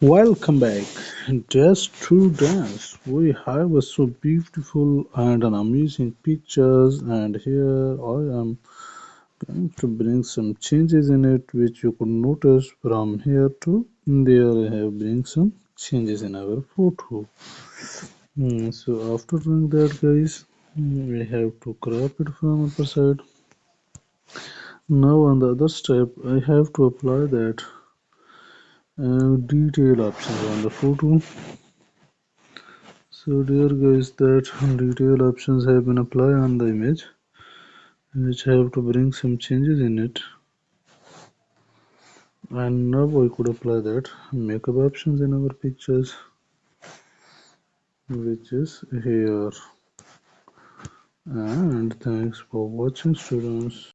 Welcome back. Just to dance. We have a so beautiful and an amazing pictures, and here I am going to bring some changes in it, which you could notice from here to there. I have bring some changes in our photo. So after doing that, guys, we have to crop it from upper side. Now on the other step, I have to apply that detail options on the photo. So there guys, that detail options have been applied on the image, which have to bring some changes in it. And now we could apply that makeup options in our pictures, which is here. And thanks for watching, students.